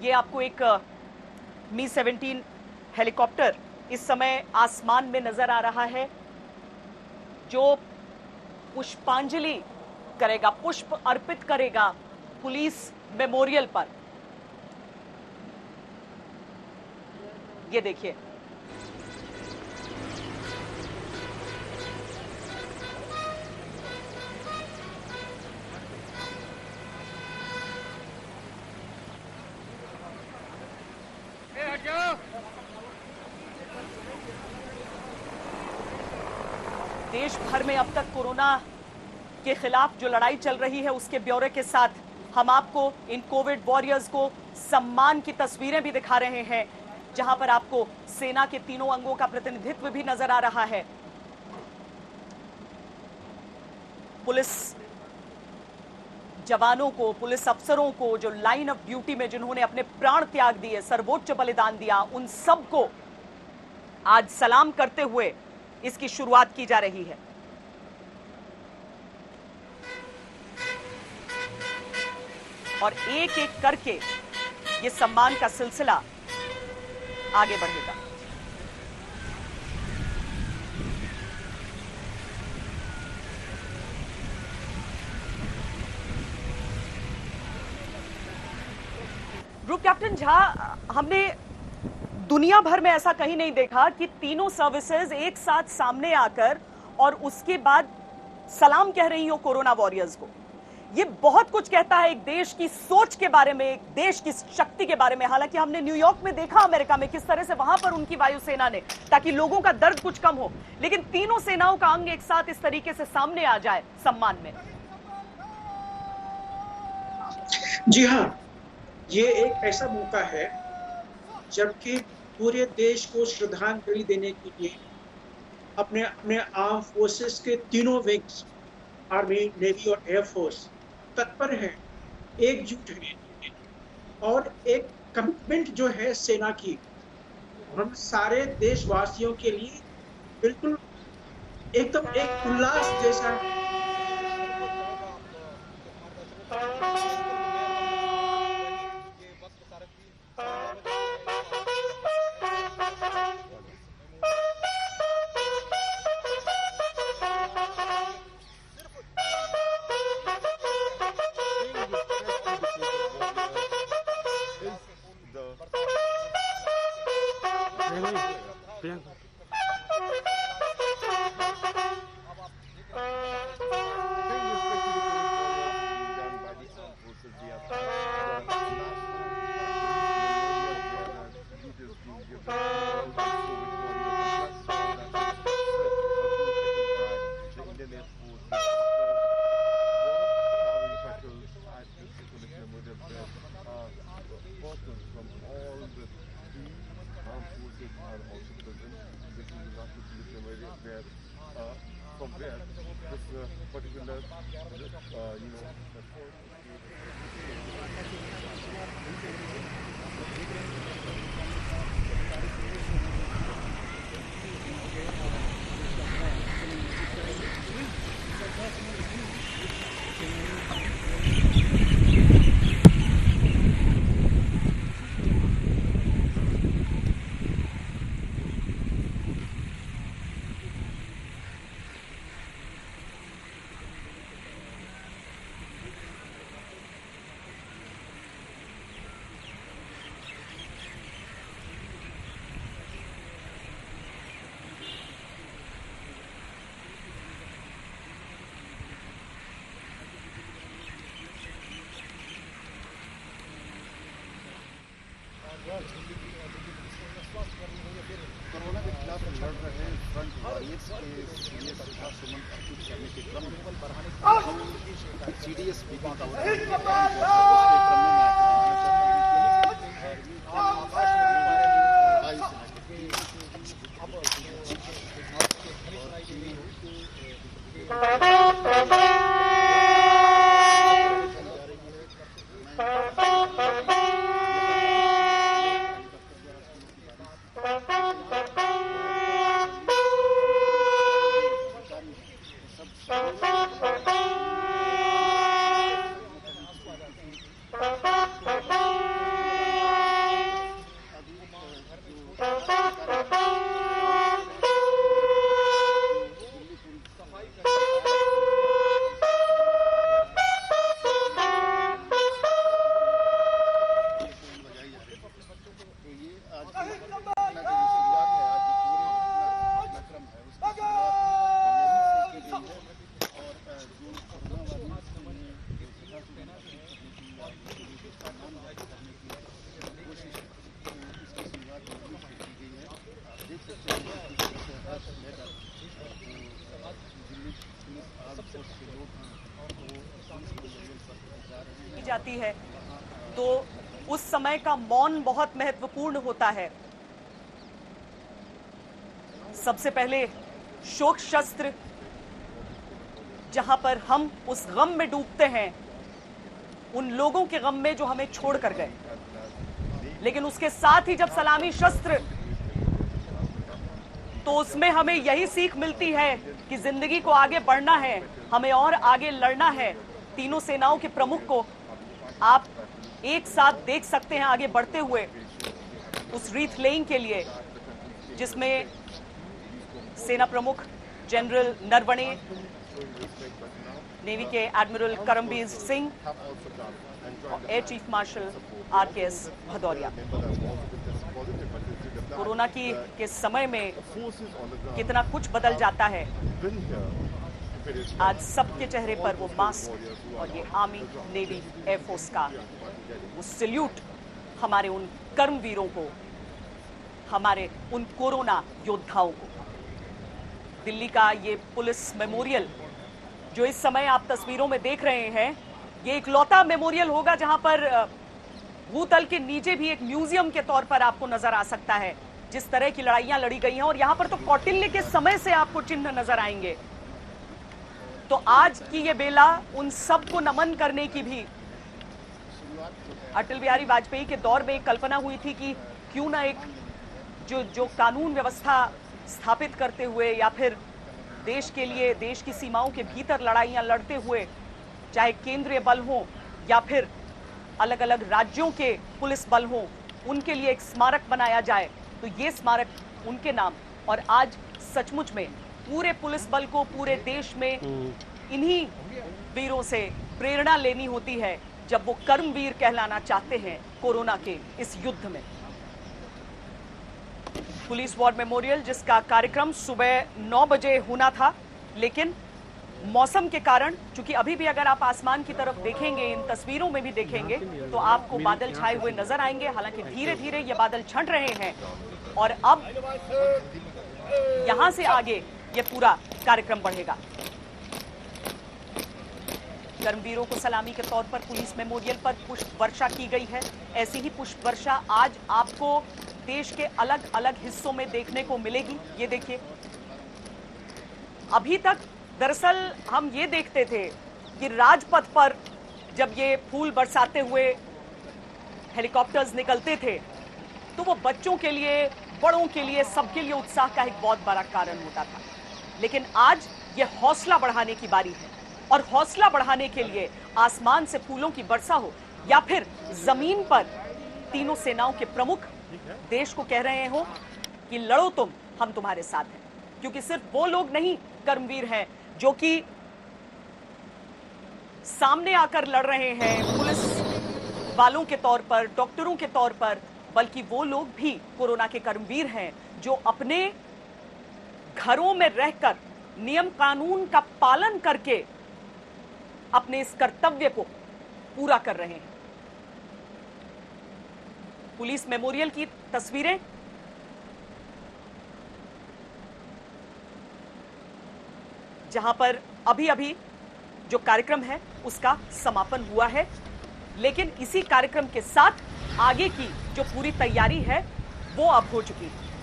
ये आपको एक मी-17 हेलीकॉप्टर इस समय आसमान में नजर आ रहा है, जो पुष्पांजलि करेगा, पुष्प अर्पित करेगा पुलिस मेमोरियल पर। ये देखिए, देश भर में अब तक कोरोना के खिलाफ जो लड़ाई चल रही है उसके ब्यौरे के साथ हम आपको इन कोविड वॉरियर्स को सम्मान की तस्वीरें भी दिखा रहे हैं, जहां पर आपको सेना के तीनों अंगों का प्रतिनिधित्व भी नजर आ रहा है। पुलिस जवानों को, पुलिस अफसरों को जो लाइन ऑफ ड्यूटी में जिन्होंने अपने प्राण त्याग दिए, सर्वोच्च बलिदान दिया, उन सबको आज सलाम करते हुए इसकी शुरुआत की जा रही है। और एक एक करके ये सम्मान का सिलसिला आगे बढ़ेगा। ग्रुप कैप्टन झा, हमने दुनिया भर में ऐसा कहीं नहीं देखा कि तीनों सर्विसेज एक साथ सामने आकर और उसके बाद सलाम कह रही हो कोरोना वॉरियर्स को। ये बहुत कुछ कहता है एक देश की सोच के बारे में, एक देश की शक्ति के बारे में। हालांकि हमने न्यूयॉर्क में देखा, अमेरिका में, किस तरह से वहां पर उनकी वायुसेना ने, ताकि लोगों का दर्द कुछ कम हो, लेकिन तीनों सेनाओं का अंग एक साथ इस तरीके से सामने आ जाए सम्मान में। जी हाँ, ये एक ऐसा मौका है जबकि पूरे देश को श्रद्धांजलि देने के लिए अपने अपने आर्म फोर्सेस के तीनों विंग्स, आर्मी, नेवी और एयरफोर्स तत्पर है, एकजुट है और एक कमिटमेंट जो है सेना की हम सारे देशवासियों के लिए बिल्कुल एकदम एक उल्लास जैसा कोरोना के खिलाफ लड़ रहे फ्रंट वॉरियर्स के लिए श्रद्धासुमन अर्पित करने के क्रम में CDS बीपी का जाती है तो उस समय का मौन बहुत महत्वपूर्ण होता है। सबसे पहले शोक शस्त्र, जहां पर हम उस गम में डूबते हैं, उन लोगों के गम में जो हमें छोड़ कर गए, लेकिन उसके साथ ही जब सलामी शस्त्र, तो उसमें हमें यही सीख मिलती है कि जिंदगी को आगे बढ़ना है, हमें और आगे लड़ना है। तीनों सेनाओं के प्रमुख को आप एक साथ देख सकते हैं आगे बढ़ते हुए उस रीथ लेइंग के लिए, जिसमें सेना प्रमुख जनरल नरवणे, नेवी के एडमिरल करमबीर सिंह और air chief marshal RKS Bhadauria. Corona के समय में कितना कुछ बदल जाता है। आज सबके चेहरे पर वो मास्क और ये आर्मी, नेवी, एयरफोर्स का वो सैल्यूट हमारे उन कर्मवीरों को, हमारे उन कोरोना योद्धाओं को। दिल्ली का ये पुलिस मेमोरियल जो इस समय आप तस्वीरों में देख रहे हैं, ये इकलौता मेमोरियल होगा जहां पर भूतल के नीचे भी एक म्यूजियम के तौर पर आपको नजर आ सकता है। जिस तरह की लड़ाइयां लड़ी गई हैं, और यहां पर तो कौटिल्य के समय से आपको चिन्ह नजर आएंगे। तो आज की ये बेला उन सबको नमन करने की भी अटल बिहारी वाजपेयी के दौर में एक कल्पना हुई थी कि क्यों ना एक जो कानून व्यवस्था स्थापित करते हुए या फिर देश के लिए, देश की सीमाओं के भीतर लड़ाइयां लड़ते हुए, चाहे केंद्रीय बल हो या फिर अलग अलग राज्यों के पुलिस बल हो, उनके लिए एक स्मारक बनाया जाए। तो ये स्मारक उनके नाम, और आज सचमुच में पूरे पुलिस बल को पूरे देश में इन्हीं वीरों से प्रेरणा लेनी होती है जब वो कर्मवीर कहलाना चाहते हैं कोरोना के इस युद्ध में। पुलिस वॉर मेमोरियल, जिसका कार्यक्रम सुबह 9 बजे होना था, लेकिन मौसम के कारण, चूंकि अभी भी अगर आप आसमान की तरफ देखेंगे, इन तस्वीरों में भी देखेंगे, तो आपको बादल छाए हुए नजर आएंगे। हालांकि धीरे धीरे ये बादल छंट रहे हैं और अब यहां से आगे ये पूरा कार्यक्रम बढ़ेगा। कर्मवीरों को सलामी के तौर पर पुलिस मेमोरियल पर पुष्प वर्षा की गई है। ऐसी ही पुष्प वर्षा आज आपको देश के अलग अलग हिस्सों में देखने को मिलेगी। ये देखिए, अभी तक दरअसल हम ये देखते थे कि राजपथ पर जब ये फूल बरसाते हुए हेलीकॉप्टर्स निकलते थे, तो वो बच्चों के लिए, बड़ों के लिए, सबके लिए उत्साह का एक बहुत बड़ा कारण होता था। लेकिन आज ये हौसला बढ़ाने की बारी है, और हौसला बढ़ाने के लिए आसमान से फूलों की वर्षा हो या फिर जमीन पर तीनों सेनाओं के प्रमुख देश को कह रहे हो कि लड़ो तुम, हम तुम्हारे साथ हैं। क्योंकि सिर्फ वो लोग नहीं कर्मवीर हैं जो कि सामने आकर लड़ रहे हैं पुलिस वालों के तौर पर, डॉक्टरों के तौर पर, बल्कि वो लोग भी कोरोना के कर्मवीर हैं जो अपने घरों में रहकर नियम कानून का पालन करके अपने इस कर्तव्य को पूरा कर रहे हैं। पुलिस मेमोरियल की तस्वीरें, जहां पर अभी अभी जो कार्यक्रम है उसका समापन हुआ है, लेकिन इसी कार्यक्रम के साथ आगे की जो पूरी तैयारी है वो अब हो चुकी है।